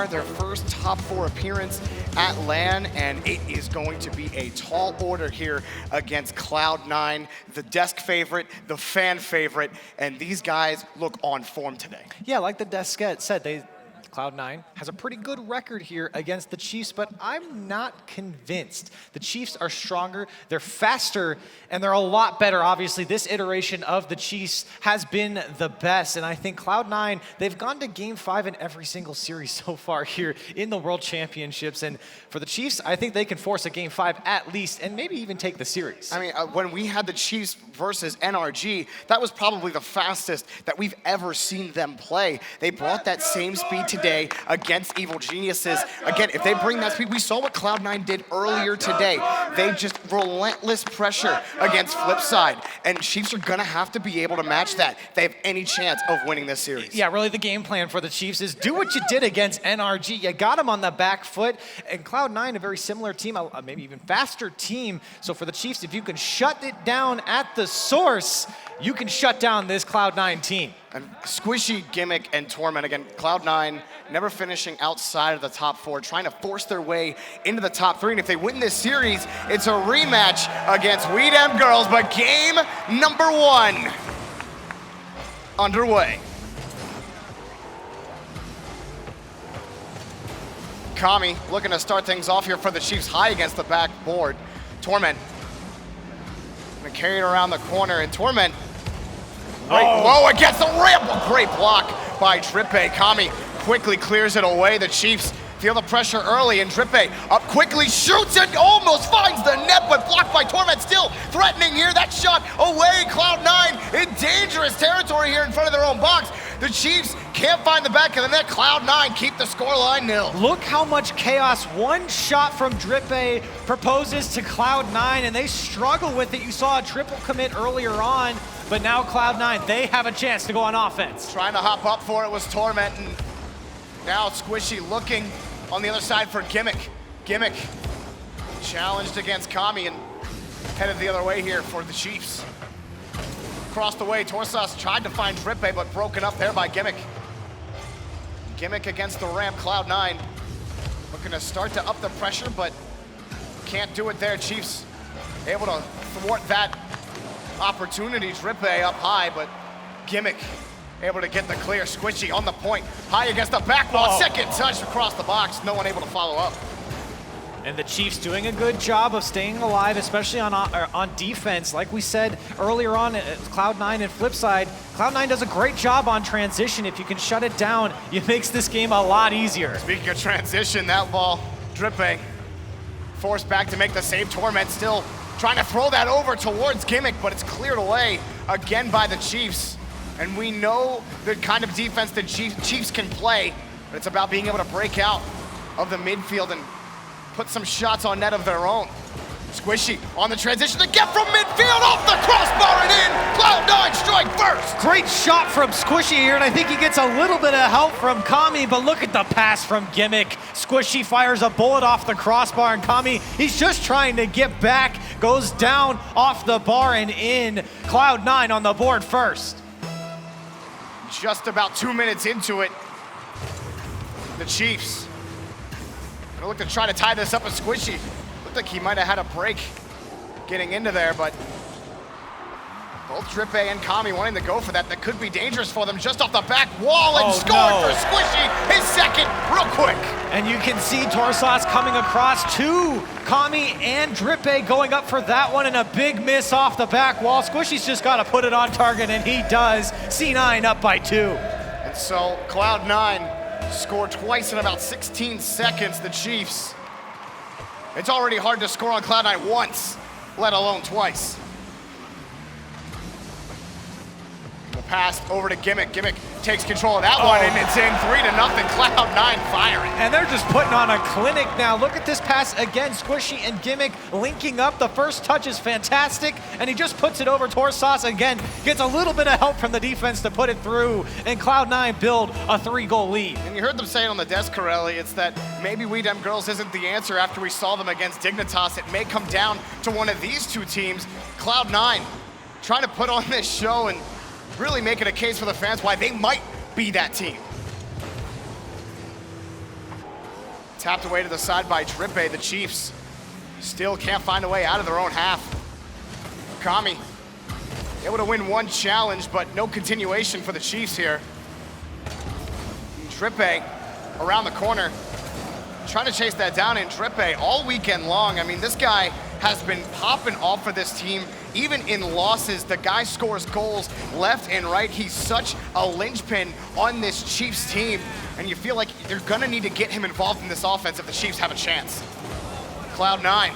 far, their first top 4 appearance at LAN, and it is going to be a tall order here against Cloud9, the desk favorite, the fan favorite, and these guys look on form today. Yeah, like the desk said, Cloud9 has a pretty good record here against the Chiefs, but I'm not convinced. The Chiefs are stronger, they're faster, and they're a lot better. Obviously, this iteration of the Chiefs has been the best, and I think Cloud9, they've gone to Game 5 in every single series so far here in the World Championships, and for the Chiefs, I think they can force a Game 5 at least, and maybe even take the series. I mean, when we had the Chiefs versus NRG, that was probably the fastest that we've ever seen them play. They brought that same speed today against Evil Geniuses. Again, if they bring that speed, we saw what Cloud9 did earlier today. They just relentless pressure against Flipside, and Chiefs are gonna have to be able to match that if they have any chance of winning this series. Yeah, really the game plan for the Chiefs is do what you did against NRG. You got them on the back foot, and Cloud9, a very similar team, maybe even faster team. So for the Chiefs, if you can shut it down at the source, you can shut down this Cloud9 team. And Squishy, Gimmick, and Torment, again, Cloud9 never finishing outside of the top 4, trying to force their way into the top 3. And if they win this series, it's a rematch against We Dem Girls, but game number 1 underway. Kami looking to start things off here for the Chiefs, high against the backboard. Torment gonna carry it around the corner, and Torment whoa, against the ramp. Great block by Drippe. Kami quickly clears it away. The Chiefs feel the pressure early, and Drippe up quickly, shoots and almost finds the net, but blocked by Torment. Still threatening here. That shot away. Cloud9 in dangerous territory here in front of their own box. The Chiefs can't find the back of the net. Cloud9 keep the scoreline nil. Look how much chaos one shot from Drippe proposes to Cloud9, and they struggle with it. You saw a triple commit earlier on, but now Cloud9, they have a chance to go on offense. Trying to hop up for it was Torment, and now Squishy looking on the other side for Gimmick. Gimmick challenged against Kami and headed the other way here for the Chiefs. Across the way, Torsas tried to find Drippe, but broken up there by Gimmick. Gimmick against the ramp, Cloud9 looking to start to up the pressure, but can't do it there. Chiefs able to thwart that opportunity. Drippe up high, but Gimmick able to get the clear. Squishy on the point, high against the back wall. Second touch across the box, no one able to follow up. And the Chiefs doing a good job of staying alive, especially on defense. Like we said earlier on, Cloud9 and Flipside, Cloud9 does a great job on transition. If you can shut it down, it makes this game a lot easier. Speaking of transition, that ball, Drippe forced back to make the save. Torment still trying to throw that over towards Gimmick, but it's cleared away again by the Chiefs. And we know the kind of defense the Chiefs can play, but it's about being able to break out of the midfield and put some shots on net of their own. Squishy on the transition to get from midfield, off the crossbar and in. Cloud9 strike first. Great shot from Squishy here, and I think he gets a little bit of help from Kami, but look at the pass from Gimmick. Squishy fires a bullet off the crossbar, and Kami, he's just trying to get back, goes down off the bar and in. Cloud9 on the board first. Just about 2 minutes into it, the Chiefs gonna look to try to tie this up with Squishy. Looked like he might have had a break getting into there, but both Drippe and Kami wanting to go for that. That could be dangerous for them, just off the back wall, and scored for Squishy, his second, real quick. And you can see Torsas coming across to Kami and Drippe going up for that one, and a big miss off the back wall. Squishy's just got to put it on target, and he does. C9 up by 2. And so Cloud9 scored twice in about 16 seconds. The Chiefs, it's already hard to score on Cloud9 once, let alone twice. The pass over to Gimmick. Gimmick takes control of that one, and it's in 3-0. Cloud9 firing. And they're just putting on a clinic now. Look at this pass again. Squishy and Gimmick linking up. The first touch is fantastic, and he just puts it over. Torsas again gets a little bit of help from the defense to put it through, and Cloud9 build a 3-goal lead. And you heard them say it on the desk, Corelli, it's that maybe We Dem Girls isn't the answer after we saw them against Dignitas. It may come down to one of these two teams. Cloud9 trying to put on this show and really making a case for the fans why they might be that team. Tapped away to the side by Drippe. The Chiefs still can't find a way out of their own half. Kami able to win one challenge, but no continuation for the Chiefs here. Drippe around the corner, trying to chase that down, and Drippe all weekend long. I mean, this guy has been popping off for this team. Even in losses, the guy scores goals left and right. He's such a linchpin on this Chiefs team, and you feel like they're gonna need to get him involved in this offense if the Chiefs have a chance. Cloud9,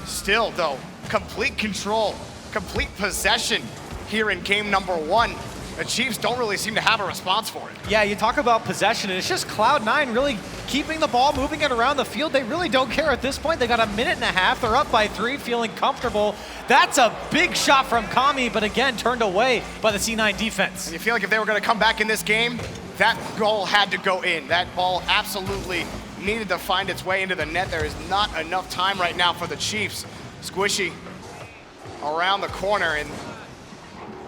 still though, complete control, complete possession here in game number 1. The Chiefs don't really seem to have a response for it. Yeah, you talk about possession, and it's just Cloud9 really keeping the ball, moving it around the field. They really don't care at this point. They got a minute and a half. They're up by 3, feeling comfortable. That's a big shot from Kami, but again, turned away by the C9 defense. And you feel like if they were going to come back in this game, that goal had to go in. That ball absolutely needed to find its way into the net. There is not enough time right now for the Chiefs. Squishy around the corner, and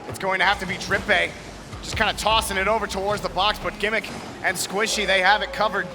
it's going to have to be Drippe just kind of tossing it over towards the box, but Gimmick and Squishy, they have it covered.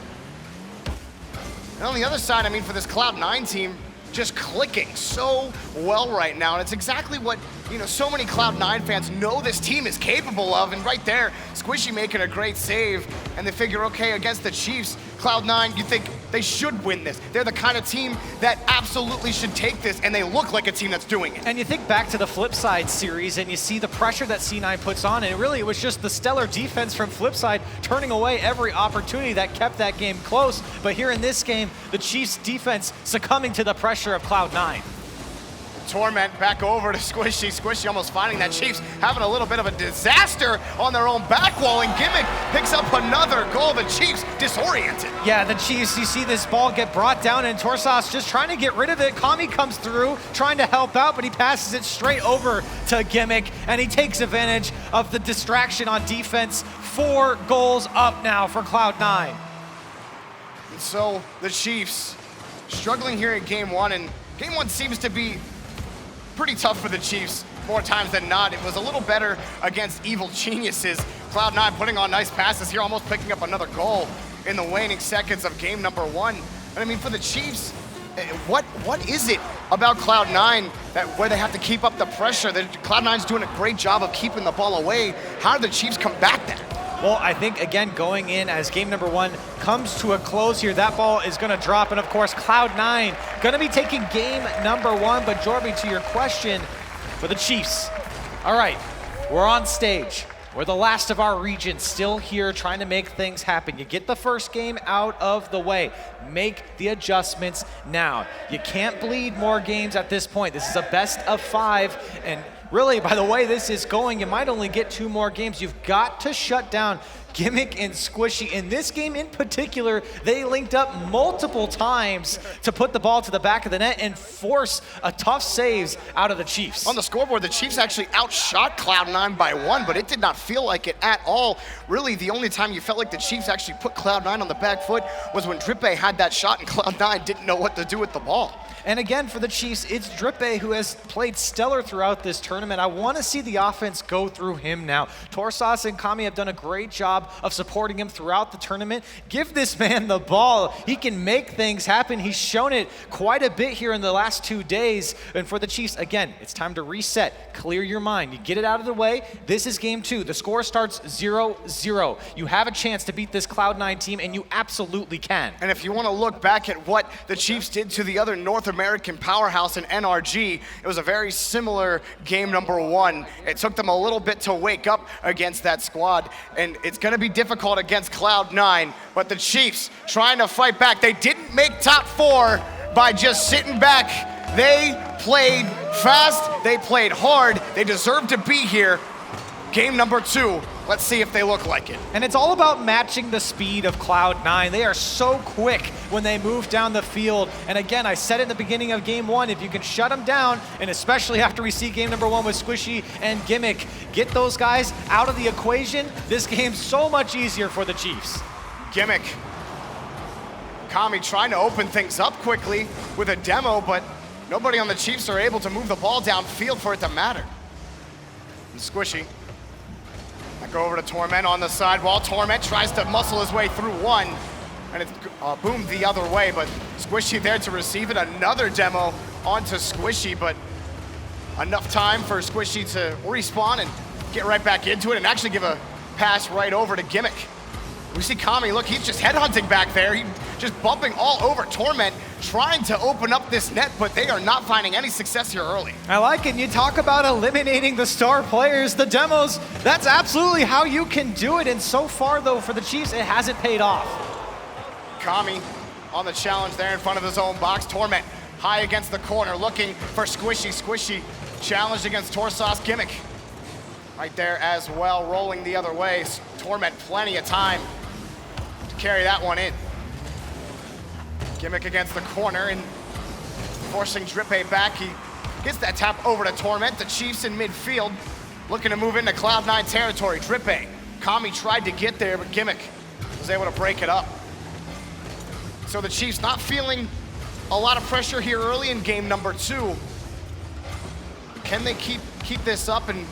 And on the other side, I mean, for this Cloud9 team, just clicking so well right now. And it's exactly what, you know, so many Cloud9 fans know this team is capable of. And right there, Squishy making a great save. And they figure, okay, against the Chiefs, Cloud9, you think they should win this. They're the kind of team that absolutely should take this, and they look like a team that's doing it. And you think back to the Flipside series, and you see the pressure that C9 puts on, and really it was just the stellar defense from Flipside turning away every opportunity that kept that game close. But here in this game, the Chiefs' defense succumbing to the pressure of Cloud9. Torment back over to Squishy. Squishy almost finding that Chiefs having a little bit of a disaster on their own back wall, and Gimmick picks up another goal. The Chiefs disoriented. Yeah, the Chiefs, you see this ball get brought down, and Torsas just trying to get rid of it. Kami comes through, trying to help out, but he passes it straight over to Gimmick, and he takes advantage of the distraction on defense. 4 goals up now for Cloud9. And so the Chiefs struggling here in game 1, and game 1 seems to be pretty tough for the Chiefs more times than not. It was a little better against Evil Geniuses. Cloud9 putting on nice passes here, almost picking up another goal in the waning seconds of game number 1. And I mean, for the Chiefs, what is it about Cloud9 that where they have to keep up the pressure? Cloud9's doing a great job of keeping the ball away. How do the Chiefs combat that? Well, I think, again, going in as game number 1 comes to a close here, that ball is going to drop. And, of course, Cloud9 going to be taking game number 1. But, Jorby, to your question for the Chiefs. All right, we're on stage. We're the last of our region, still here trying to make things happen. You get the first game out of the way. Make the adjustments now. You can't bleed more games at this point. This is a best of 5, and really, by the way this is going, you might only get 2 more games. You've got to shut down Gimmick and Squishy. In this game in particular, they linked up multiple times to put the ball to the back of the net and force a tough saves out of the Chiefs. On the scoreboard, the Chiefs actually outshot Cloud9 by 1, but it did not feel like it at all. Really, the only time you felt like the Chiefs actually put Cloud9 on the back foot was when Drippe had that shot and Cloud9 didn't know what to do with the ball. And again, for the Chiefs, it's Drippe who has played stellar throughout this tournament. I want to see the offense go through him now. Torsas and Kami have done a great job of supporting him throughout the tournament. Give this man the ball. He can make things happen. He's shown it quite a bit here in the last 2 days. And for the Chiefs, again, it's time to reset. Clear your mind. You get it out of the way. This is game 2. The score starts 0-0. You have a chance to beat this Cloud9 team, and you absolutely can. And if you want to look back at what the Chiefs did to the other North American powerhouse in NRG, it was a very similar game number 1. It took them a little bit to wake up against that squad, and it's going to be difficult against Cloud9, but the Chiefs trying to fight back. They didn't make top 4 by just sitting back. They played fast, they played hard, they deserve to be here. Game number 2. Let's see if they look like it. And it's all about matching the speed of Cloud9. They are so quick when they move down the field. And again, I said in the beginning of game 1, if you can shut them down, and especially after we see game number 1 with Squishy and Gimmick, get those guys out of the equation, this game's so much easier for the Chiefs. Gimmick. Kami trying to open things up quickly with a demo, but nobody on the Chiefs are able to move the ball downfield for it to matter. And Squishy. Back over to Torment on the sidewall. Torment tries to muscle his way through 1. And it's boomed the other way, but Squishy there to receive it. Another demo onto Squishy, but enough time for Squishy to respawn and get right back into it and actually give a pass right over to Gimmick. We see Kami, look, he's just headhunting back there. He's just bumping all over Torment, trying to open up this net, but they are not finding any success here early. I like it. You talk about eliminating the star players, the demos. That's absolutely how you can do it. And so far, though, for the Chiefs, it hasn't paid off. Kami on the challenge there in front of his own box. Torment high against the corner, looking for Squishy. Squishy challenged against Torsauce. Gimmick right there as well, rolling the other way. Torment plenty of time to carry that one in. Gimmick against the corner and forcing Drippe back. He gets that tap over to Torment. The Chiefs in midfield looking to move into Cloud9 territory. Drippe, Kami tried to get there, but Gimmick was able to break it up. So the Chiefs not feeling a lot of pressure here early in game number 2. Can they keep this up and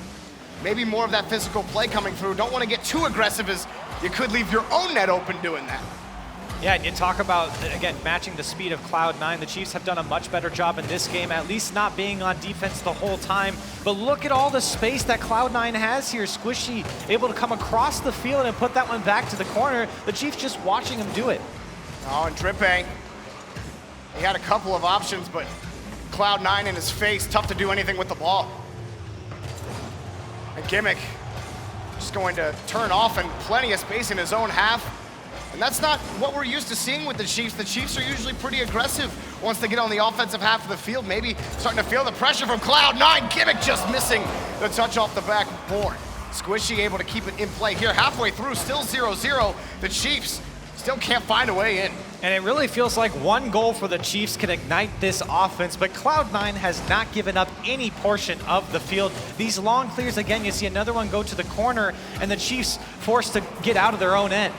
maybe more of that physical play coming through? Don't want to get too aggressive as you could leave your own net open doing that. Yeah, and you talk about, again, matching the speed of Cloud9. The Chiefs have done a much better job in this game, at least not being on defense the whole time. But look at all the space that Cloud9 has here. Squishy able to come across the field and put that one back to the corner. The Chiefs just watching him do it. Oh, and Drippe, he had a couple of options, but Cloud9 in his face, tough to do anything with the ball. And Gimmick just going to turn off and plenty of space in his own half. And that's not what we're used to seeing with the Chiefs. The Chiefs are usually pretty aggressive once they get on the offensive half of the field, maybe starting to feel the pressure from Cloud9. Gimmick just missing the touch off the backboard. Squishy able to keep it in play here. Halfway through, still 0-0. The Chiefs still can't find a way in. And it really feels like one goal for the Chiefs can ignite this offense, but Cloud9 has not given up any portion of the field. These long clears, again, you see another one go to the corner, and the Chiefs forced to get out of their own end.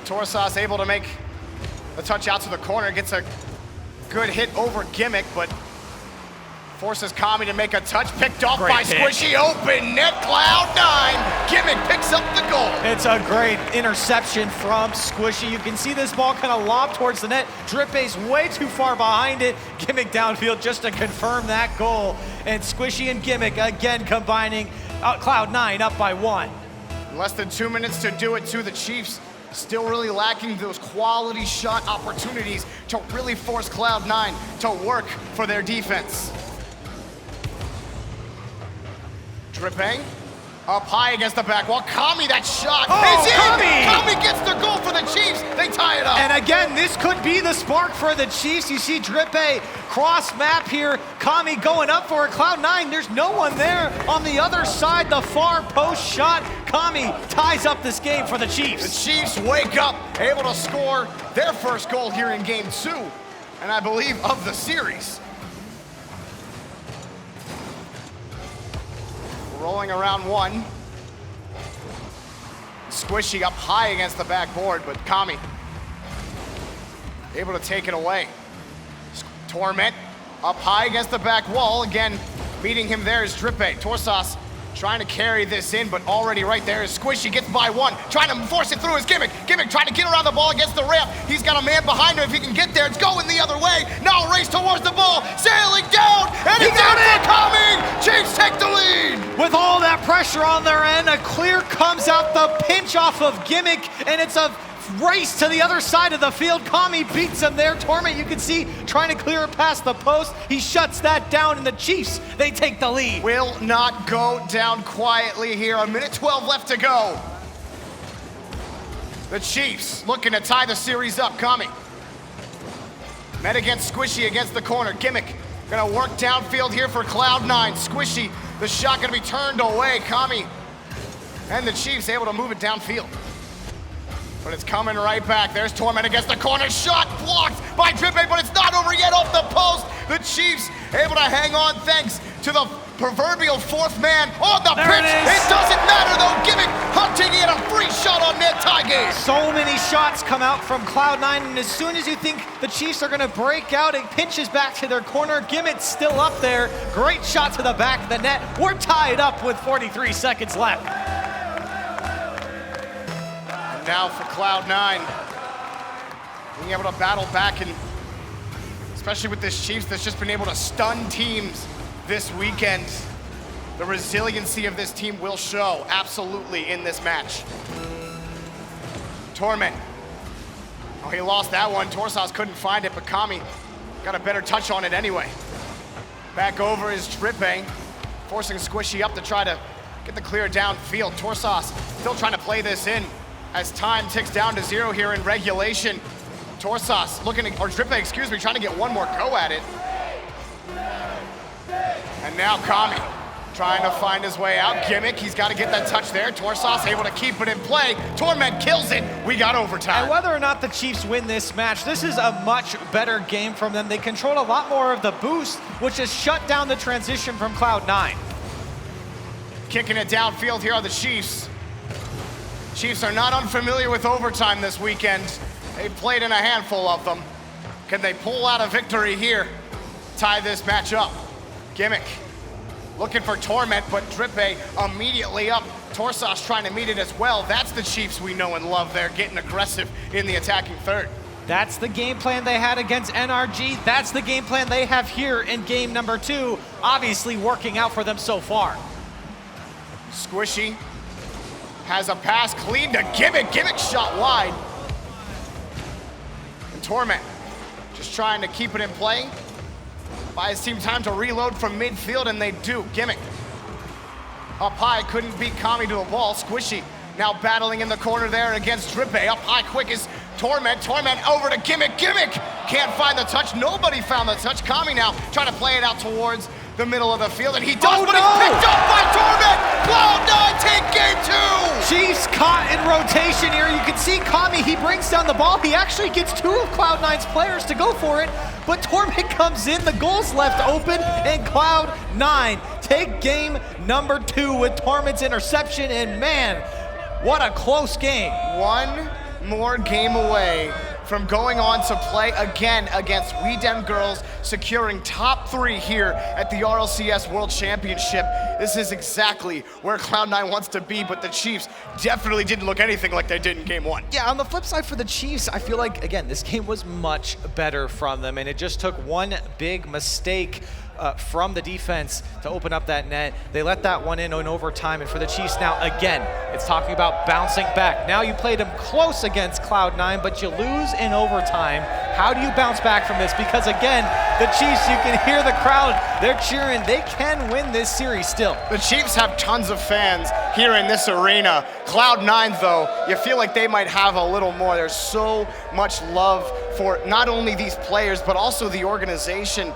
Torsauce able to make the touch out to the corner, gets a good hit over Gimmick, but forces Kami to make a touch, picked off by Squishy. Open net, Cloud9. Gimmick picks up the goal. It's a great interception from Squishy. You can see this ball kind of lob towards the net. Drippe's way too far behind it. Gimmick downfield just to confirm that goal. And Squishy and Gimmick again combining. Cloud9 up by 1. In less than 2 minutes to do it to the Chiefs. Still really lacking those quality shot opportunities to really force Cloud9 to work for their defense. Drippe up high against the back wall. Kami, that shot is in! Kami gets the goal for the Chiefs. They tie it up. And again, this could be the spark for the Chiefs. You see Drippe cross map here. Kami going up for a Cloud9. There's no one there on the other side. The far post shot. Kami ties up this game for the Chiefs. The Chiefs wake up, able to score their first goal here in game 2, and I believe of the series. Rolling around 1. Squishy up high against the backboard, but Kami able to take it away. Torment up high against the back wall. Again, meeting him there is Drippe. Torsauce trying to carry this in, but already right there is Squishy. Gets by 1, trying to force it through his Gimmick. Gimmick trying to get around the ball against the ramp. He's got a man behind him if he can get there. It's going the other way. Now a race towards the ball, sailing down, and it's out for Kami. Chiefs take the lead. With all that pressure on their end, a clear comes out, the pinch off of Gimmick, and it's a race to the other side of the field. Kami beats him there. Torment, you can see, trying to clear it past the post. He shuts that down, and the Chiefs, they take the lead. Will not go down quietly here. 1:12 left to go. The Chiefs looking to tie the series up. Kami met against Squishy against the corner. Gimmick gonna work downfield here for Cloud9. Squishy, the shot gonna be turned away. Kami and the Chiefs able to move it downfield. But it's coming right back. There's Torment against the corner. Shot blocked by Drippe, but it's not over yet off the post. The Chiefs able to hang on thanks to the proverbial fourth man on the pitch. It doesn't matter though. Gimmick hunting in a free shot on net, tie game. So many shots come out from Cloud9, and as soon as you think the Chiefs are gonna break out, it pinches back to their corner. Gimmick's still up there. Great shot to the back of the net. We're tied up with 43 seconds left. Now for Cloud9, being able to battle back, and especially with this Chiefs that's just been able to stun teams this weekend. The resiliency of this team will show absolutely in this match. Torment. Oh, he lost that one. Torsas couldn't find it, but Kami got a better touch on it anyway. Back over is Trippe, forcing Squishy up to try to get the clear downfield. Torsas still trying to play this in as time ticks down to 0 here in regulation. Torsas looking, or Trippe, excuse me, trying to get one more go at it. And now Kami trying to find his way out. Gimmick, he's got to get that touch there. Torsas able to keep it in play. Torment kills it. We got overtime. And whether or not the Chiefs win this match, this is a much better game from them. They controlled a lot more of the boost, which has shut down the transition from Cloud9. Kicking it downfield here are the Chiefs. Chiefs are not unfamiliar with overtime this weekend. They've played in a handful of them. Can they pull out a victory here? Tie this match up. Gimmick looking for Torment, but Trippe immediately up. Torsas trying to meet it as well. That's the Chiefs we know and love there, getting aggressive in the attacking third. That's the game plan they had against NRG. That's the game plan they have here in game number 2. Obviously working out for them so far. Squishy has a pass clean to Gimmick. Gimmick shot wide. And Torment just trying to keep it in play. Buys his team time to reload from midfield, and they do. Gimmick up high, couldn't beat Kami to the ball. Squishy now battling in the corner there against Trippe. Up high quick is Torment. Torment over to Gimmick. Gimmick can't find the touch. Nobody found the touch. Kami now trying to play it out towards the middle of the field, and he does, but he's picked up by Torment. Cloud9 take game 2. Chiefs caught in rotation here. You can see Kami, he brings down the ball. He actually gets 2 of Cloud9's players to go for it, but Torment comes in, the goal's left open, and Cloud9 take game number 2 with Torment's interception, and man, what a close game. One more game away from going on to play again against We Dem Girls, securing top 3 here at the RLCS World Championship. This is exactly where Cloud9 wants to be, but the Chiefs definitely didn't look anything like they did in game 1. Yeah, on the flip side for the Chiefs, I feel like, again, this game was much better from them, and it just took one big mistake from the defense to open up that net. They let that one in overtime, and for the Chiefs now, again, it's talking about bouncing back. Now you played them close against Cloud9, but you lose in overtime. How do you bounce back from this? Because again, the Chiefs, you can hear the crowd, they're cheering. They can win this series still. The Chiefs have tons of fans here in this arena. Cloud9, though, you feel like they might have a little more. There's so much love for not only these players, but also the organization.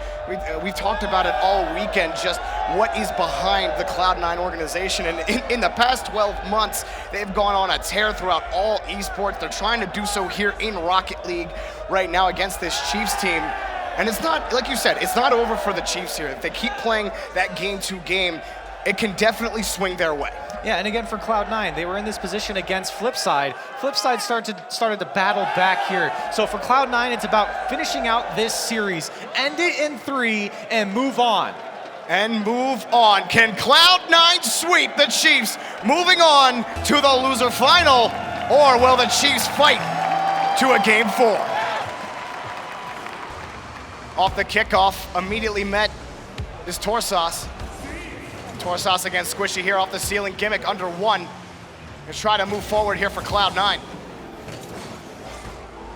We've talked about it all weekend, just what is behind the Cloud9 organization. And in the past 12 months, they've gone on a tear throughout all esports. They're trying to do so here in Rocket League right now against this Chiefs team. And it's not, like you said, it's not over for the Chiefs here. If they keep playing that game to game, it can definitely swing their way. Yeah, and again for Cloud9, they were in this position against Flipside. Flipside started to battle back here. So for Cloud9, it's about finishing out this series, end it in 3, and move on. And move on. Can Cloud9 sweep the Chiefs, moving on to the loser final, or will the Chiefs fight to a game 4? Off the kickoff, immediately met is Torsas. Torsas against Squishy here off the ceiling. Gimmick under 1. Let's try to move forward here for Cloud9.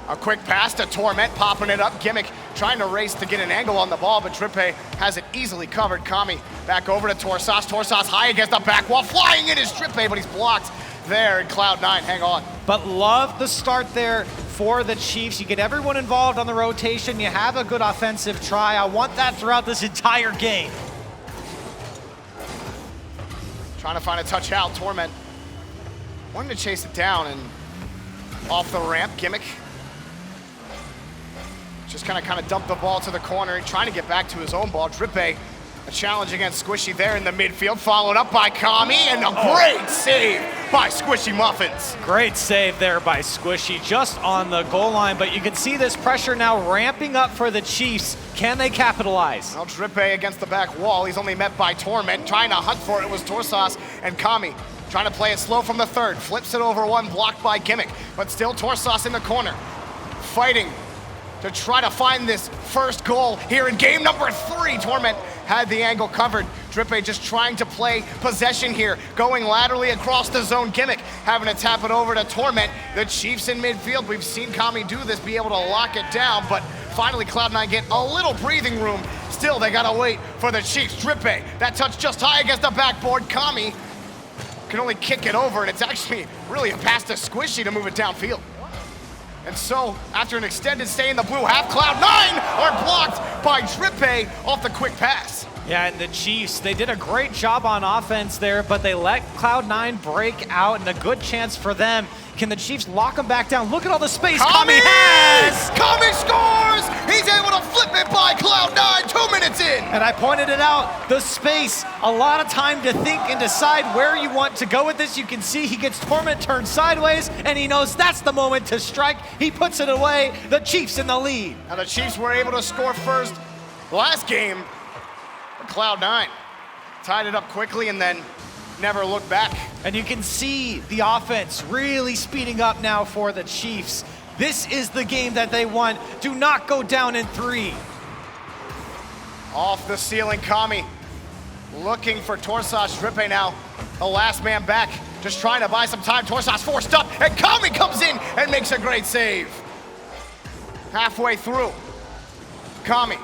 A quick pass to Torment, popping it up. Gimmick trying to race to get an angle on the ball, but Trippe has it easily covered. Kami back over to Torsas. Torsas high against the back wall. Flying in is Trippe, but he's blocked there, and Cloud9 hang on. But love the start there for the Chiefs. You get everyone involved on the rotation. You have a good offensive try. I want that throughout this entire game. Trying to find a touch out. Torment wanting to chase it down, and off the ramp, Gimmick just kind of dumped the ball to the corner, trying to get back to his own ball. Trippe, a challenge against Squishy there in the midfield, followed up by Kami, and a great save by Squishy Muffins. Great save there by Squishy, just on the goal line, but you can see this pressure now ramping up for the Chiefs. Can they capitalize? Well, Trippe against the back wall. He's only met by Torment. Trying to hunt for it was Torsas, and Kami trying to play it slow from the third. Flips it over 1, blocked by Gimmick, but still Torsas in the corner. Fighting to try to find this first goal here in game number 3. Torment had the angle covered. Drippe just trying to play possession here, going laterally across the zone. Gimmick having to tap it over to Torment. The Chiefs in midfield. We've seen Kami do this, be able to lock it down, but finally Cloud9 get a little breathing room. Still, they gotta wait for the Chiefs. Drippe, that touch just high against the backboard. Kami can only kick it over, and it's actually really a pass to Squishy to move it downfield. And so, after an extended stay in the blue half, Cloud9 are blocked by Drippe off the quick pass. Yeah, and the Chiefs, they did a great job on offense there, but they let Cloud9 break out, and a good chance for them. Can the Chiefs lock them back down? Look at all the space Kami has! Kami scores! He's able to flip it by Cloud9 2 minutes in! And I pointed it out, the space, a lot of time to think and decide where you want to go with this. You can see he gets Torment turned sideways, and he knows that's the moment to strike. He puts it away, the Chiefs in the lead. Now the Chiefs were able to score first last game, but Cloud9 tied it up quickly and then never looked back. And you can see the offense really speeding up now for the Chiefs. This is the game that they want. Do not go down in 3. Off the ceiling, Kami looking for Torsas. Drippe now, the last man back, just trying to buy some time. Torsas forced up, and Kami comes in and makes a great save. Halfway through, Kami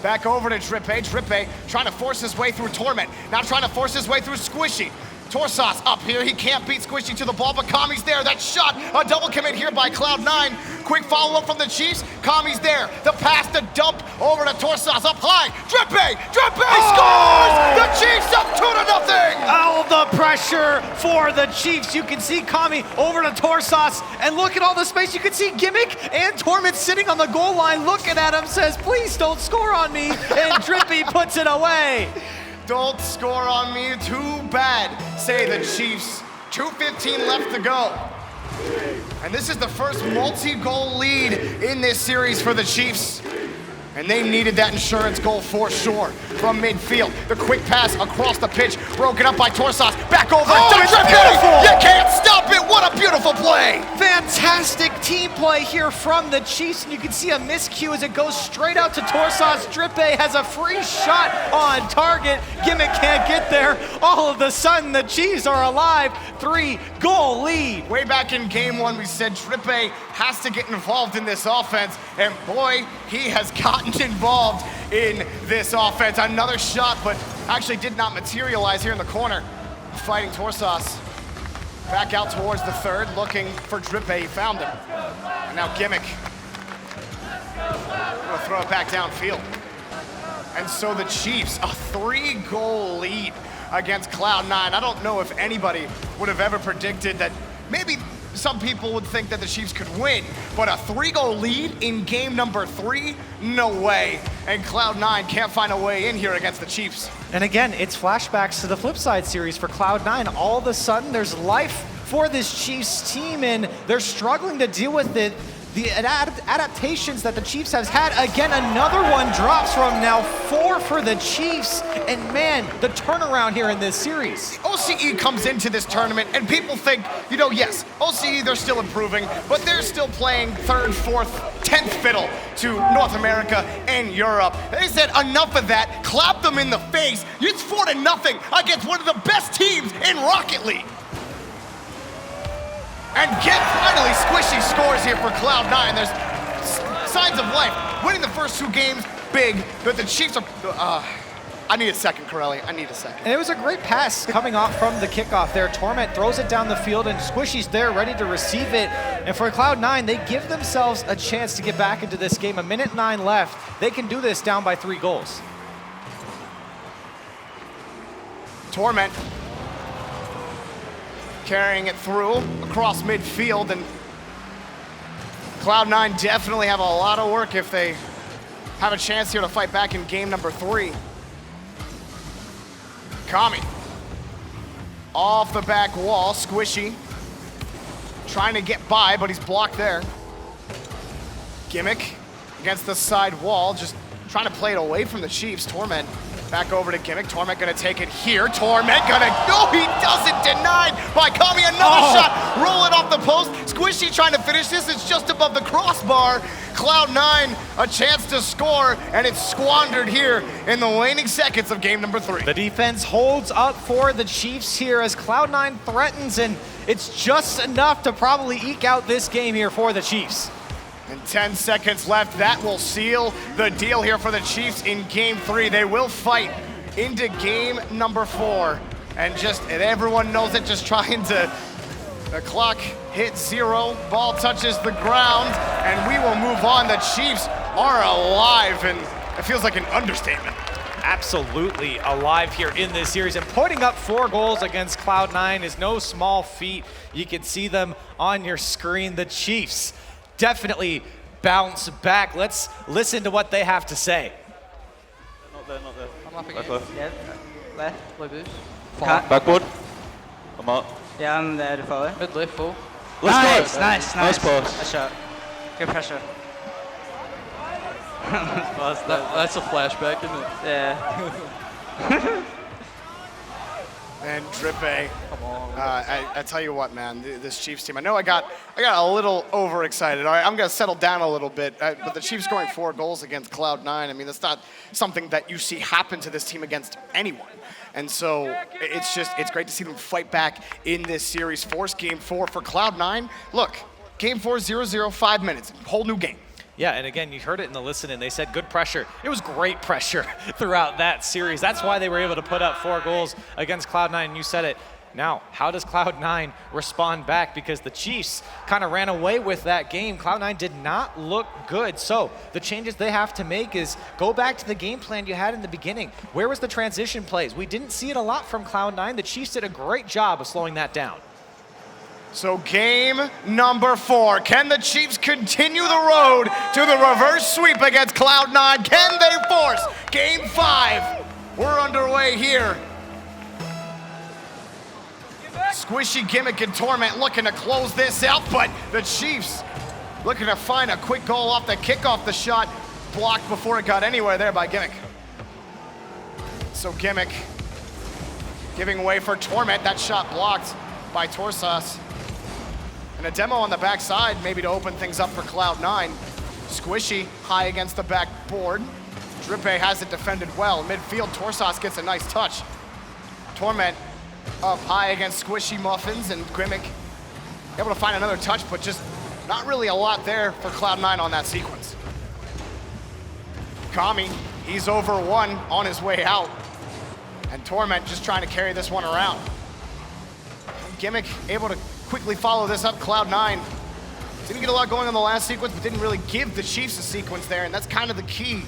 back over to Drippe. Drippe trying to force his way through Torment. Now trying to force his way through Squishy. Torsas up here. He can't beat Squishy to the ball, but Kami's there. That shot, a double commit here by Cloud9. Quick follow-up from the Chiefs. Kami's there. The pass, the dump over to Torsas up high. Drippe scores! The Chiefs up 2-0. All the pressure for the Chiefs. You can see Kami over to Torsas, and look at all the space. You can see Gimmick and Torment sitting on the goal line looking at him, says, please don't score on me, and Drippe puts it away. Don't score on me, too bad, say the Chiefs. 2:15 left to go. And this is the first multi-goal lead in this series for the Chiefs. And they needed that insurance goal for sure. From midfield, the quick pass across the pitch, broken up by Torsas, back over to Drippe. You can't stop it, what a beautiful play. Fantastic team play here from the Chiefs, and you can see a miscue as it goes straight out to Torsas. Drippe has a free shot on target. Gimmick can't get there. All of a sudden, the Chiefs are alive. 3-goal lead. Way back in game 1, we said Drippe has to get involved in this offense, and boy, he has gotten involved in this offense. Another shot, but actually did not materialize here in the corner. Fighting Torsas. Back out towards the third, looking for Drippe. He found him. And now Gimmick. Gonna throw it back downfield. And so the Chiefs, a 3-goal lead against Cloud9. I don't know if anybody would have ever predicted that. Maybe some people would think that the Chiefs could win, but a 3-goal lead in game number 3? No way. And Cloud9 can't find a way in here against the Chiefs. And again, it's flashbacks to the Flip Side series for Cloud9. All of a sudden, there's life for this Chiefs team, and they're struggling to deal with it. The adaptations that the Chiefs have had, again, another one drops from now 4 for the Chiefs. And man, the turnaround here in this series. OCE comes into this tournament and people think, you know, yes, OCE, they're still improving, but they're still playing 3rd, 4th, 10th fiddle to North America and Europe. They said enough of that, clap them in the face. It's 4-0 against one of the best teams in Rocket League. And finally, Squishy scores here for Cloud9. There's signs of life. Winning the first 2 games, big, but the Chiefs are, I need a second, Corelli, I need a second. And it was a great pass coming off from the kickoff there. Torment throws it down the field, and Squishy's there ready to receive it. And for Cloud9, they give themselves a chance to get back into this game. 1:09 left. They can do this down by 3 goals. Torment carrying it through across midfield, and Cloud9 definitely have a lot of work if they have a chance here to fight back in game number 3. Kami off the back wall, Squishy trying to get by, but he's blocked there. Gimmick against the side wall, just trying to play it away from the Chiefs. Torment Back over to Gimmick. Torment gonna take it here. Torment gonna, no, he doesn't, denied by Kami. Another shot, roll it off the post. Squishy trying to finish this, it's just above the crossbar. Cloud9, a chance to score, and it's squandered here in the waning seconds of game number 3. The defense holds up for the Chiefs here as Cloud9 threatens, and it's just enough to probably eke out this game here for the Chiefs. And 10 seconds left. That will seal the deal here for the Chiefs in game 3. They will fight into game number 4. And everyone knows it, just trying to, the clock hits 0, ball touches the ground, and we will move on. The Chiefs are alive, and it feels like an understatement. Absolutely alive here in this series, and putting up 4 goals against Cloud9 is no small feat. You can see them on your screen. The Chiefs definitely bounce back. Let's listen to what they have to say. Not there, not there. I'm up Back again. left. Yeah, left. Blue boost. Backboard. I'm up. Yeah, I'm there to follow. Mid left, full. Let's go. Nice. Nice pass. Nice shot. Good pressure. That's a flashback, isn't it? Yeah. And Drippe, Come on. I tell you what, man, this Chiefs team, I know I got a little overexcited. All right, I'm gonna settle down a little bit, but the Chiefs scoring 4 goals against Cloud9, I mean, that's not something that you see happen to this team against anyone. And so it's great to see them fight back in this series. Force game 4 for Cloud9. Look, game 4, 0-0, 5 minutes, whole new game. Yeah, and again, you heard it in the listen-in. They said good pressure. It was great pressure throughout that series. That's why they were able to put up 4 goals against Cloud9, and you said it. Now, how does Cloud9 respond back? Because the Chiefs kind of ran away with that game. Cloud9 did not look good. So the changes they have to make is go back to the game plan you had in the beginning. Where was the transition plays? We didn't see it a lot from Cloud9. The Chiefs did a great job of slowing that down. So game number 4, can the Chiefs continue the road to the reverse sweep against Cloud9? Can they force game 5? We're underway here. Squishy, Gimmick, and Torment looking to close this out, but the Chiefs looking to find a quick goal off the kickoff. The shot blocked before it got anywhere there by Gimmick. So Gimmick giving way for Torment. That shot blocked by Torsas. And a demo on the backside, maybe to open things up for Cloud9. Squishy high against the backboard. Drippe has it defended well. Midfield, Torsas gets a nice touch. Torment up high against Squishy Muffins, and Gimmick able to find another touch, but just not really a lot there for Cloud9 on that sequence. Kami, he's over 1 on his way out. And Torment just trying to carry this one around. Gimmick able to quickly follow this up. Cloud9 didn't get a lot going on the last sequence, but didn't really give the Chiefs a sequence there, and that's kind of the key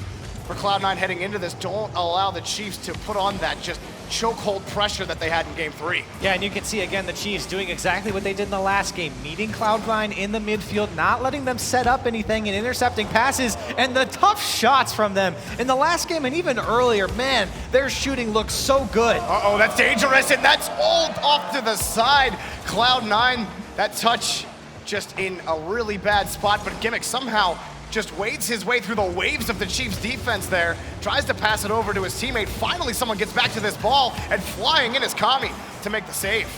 for Cloud9 heading into this. Don't allow the Chiefs to put on that just chokehold pressure that they had in game 3. Yeah, and you can see again the Chiefs doing exactly what they did in the last game, meeting Cloud9 in the midfield, not letting them set up anything and intercepting passes, and the tough shots from them in the last game and even earlier. Man, their shooting looks so good. Uh-oh, that's dangerous, and that's all off to the side. Cloud9, that touch just in a really bad spot, but Gimmick somehow just wades his way through the waves of the Chiefs defense there, tries to pass it over to his teammate. Finally, someone gets back to this ball, and flying in is Kami to make the save.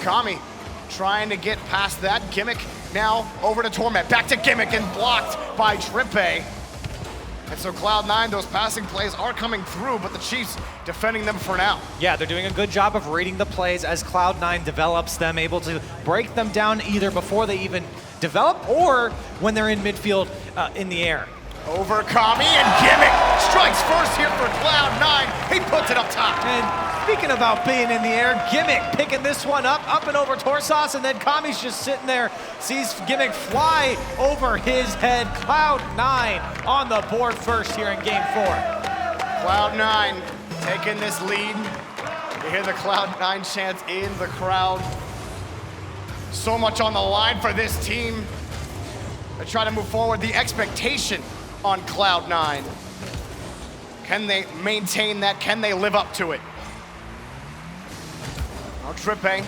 Kami trying to get past that. Gimmick now over to Torment, back to Gimmick, and blocked by Drippe. And so Cloud9, those passing plays are coming through, but the Chiefs defending them for now. Yeah, they're doing a good job of reading the plays as Cloud9 develops them, able to break them down either before they even develop or when they're in midfield in the air. Over Kami, and Gimmick strikes first here for Cloud9. He puts it up top. And speaking about being in the air, Gimmick picking this one up and over Torsas, and then Kami's just sitting there, sees Gimmick fly over his head. Cloud9 on the board first here in game 4. Cloud9 taking this lead. You hear the Cloud9 chants in the crowd. So much on the line for this team. They try to move forward. The expectation on Cloud9. Can they maintain that? Can they live up to it? Now Drippe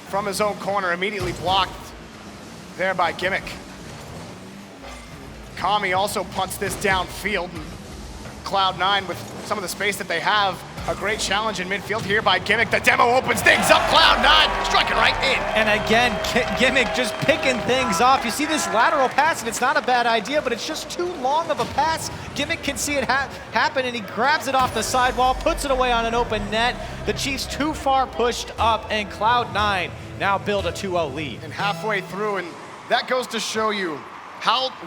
from his own corner, immediately blocked there by Gimmick. Kami also punts this downfield. Cloud9 with some of the space that they have. A great challenge in midfield here by Gimmick. The demo opens things up. Cloud9 striking right in. And again, Gimmick just picking things off. You see this lateral pass, and it's not a bad idea, but it's just too long of a pass. Gimmick can see it happen, and he grabs it off the sidewall, puts it away on an open net. The Chiefs too far pushed up, and Cloud9 now build a 2-0 lead. And halfway through, and that goes to show you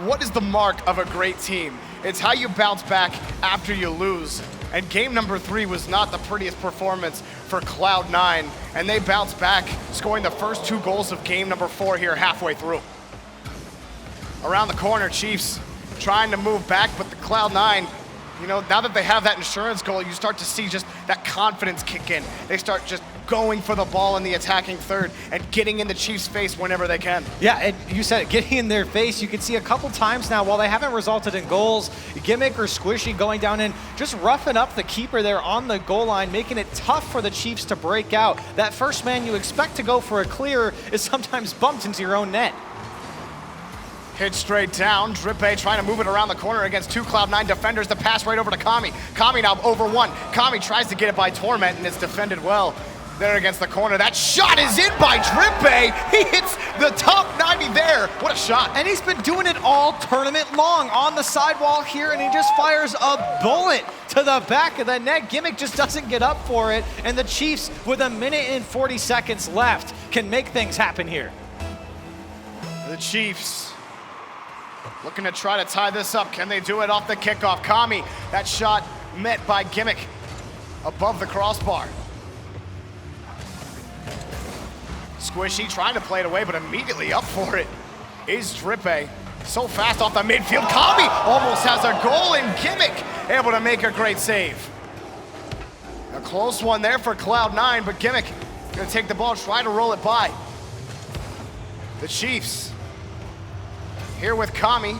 what is the mark of a great team. It's how you bounce back after you lose. And game number 3 was not the prettiest performance for Cloud9, and they bounced back, scoring the first 2 goals of game number 4 here halfway through. Around the corner, Chiefs trying to move back, but the Cloud9, you know, now that they have that insurance goal, you start to see just that confidence kick in. They start just going for the ball in the attacking third and getting in the Chiefs' face whenever they can. Yeah, and you said it, getting in their face. You can see a couple times now, while they haven't resulted in goals, Gimmick or Squishy going down and just roughing up the keeper there on the goal line, making it tough for the Chiefs to break out. That first man you expect to go for a clear is sometimes bumped into your own net. Hit straight down. Drippe trying to move it around the corner against 2 Cloud9 defenders. The pass right over to Kami. Kami now over 1. Kami tries to get it by Torment, and it's defended well. There against the corner. That shot is in by Drippe. He hits the top 90 there. What a shot. And he's been doing it all tournament long on the sidewall here, and he just fires a bullet to the back of the net. Gimmick just doesn't get up for it, and the Chiefs, with 1 minute and 40 seconds left, can make things happen here. The Chiefs looking to try to tie this up. Can they do it off the kickoff? Kami, that shot met by Gimmick above the crossbar. Squishy trying to play it away, but immediately up for it is Drippe. So fast off the midfield. Kami almost has a goal, and Gimmick able to make a great save. A close one there for Cloud9, but Gimmick gonna take the ball, try to roll it by. The Chiefs here with Kami.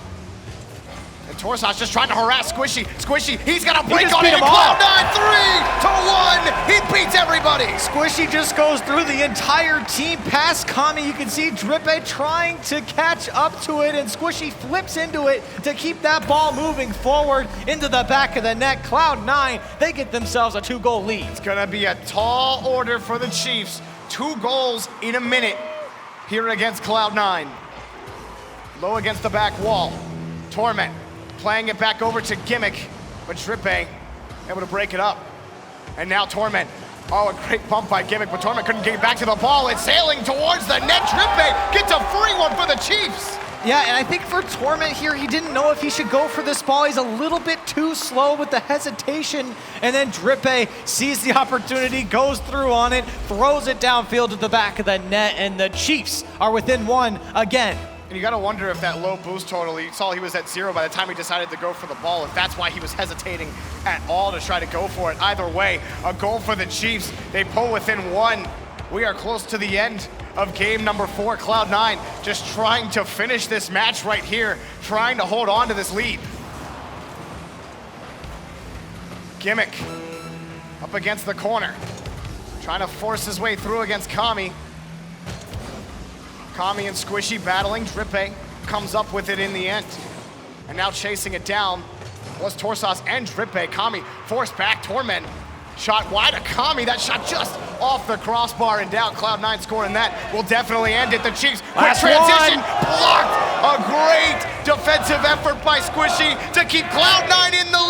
And Torsas just trying to harass Squishy. Squishy, he's got a break on it. Cloud9, 3-1. He beats everybody. Squishy just goes through the entire team past Kami. You can see Drippe trying to catch up to it, and Squishy flips into it to keep that ball moving forward into the back of the net. Cloud9, they get themselves a 2-goal lead. It's gonna be a tall order for the Chiefs. 2 goals in a minute here against Cloud9. Low against the back wall. Torment playing it back over to Gimmick, but Drippe able to break it up. And now Torment. Oh, a great bump by Gimmick, but Torment couldn't get back to the ball. It's sailing towards the net. Drippe gets a free one for the Chiefs. Yeah, and I think for Torment here, he didn't know if he should go for this ball. He's a little bit too slow with the hesitation, and then Drippe sees the opportunity, goes through on it, throws it downfield to the back of the net, and the Chiefs are within 1 again. And you gotta wonder if that low boost total, you saw he was at 0 by the time he decided to go for the ball, if that's why he was hesitating at all to try to go for it. Either way, a goal for the Chiefs. They pull within 1. We are close to the end of game number 4. Cloud9 just trying to finish this match right here, trying to hold on to this lead. Gimmick up against the corner, trying to force his way through against Kami. Kami and Squishy battling. Drippe comes up with it in the end. And now chasing it down was Torsas and Drippe. Kami forced back. Torment shot wide of Kami. That shot just off the crossbar and down. Cloud9 scoring that will definitely end it. The Chiefs, quick transition, blocked. A great defensive effort by Squishy to keep Cloud9 in the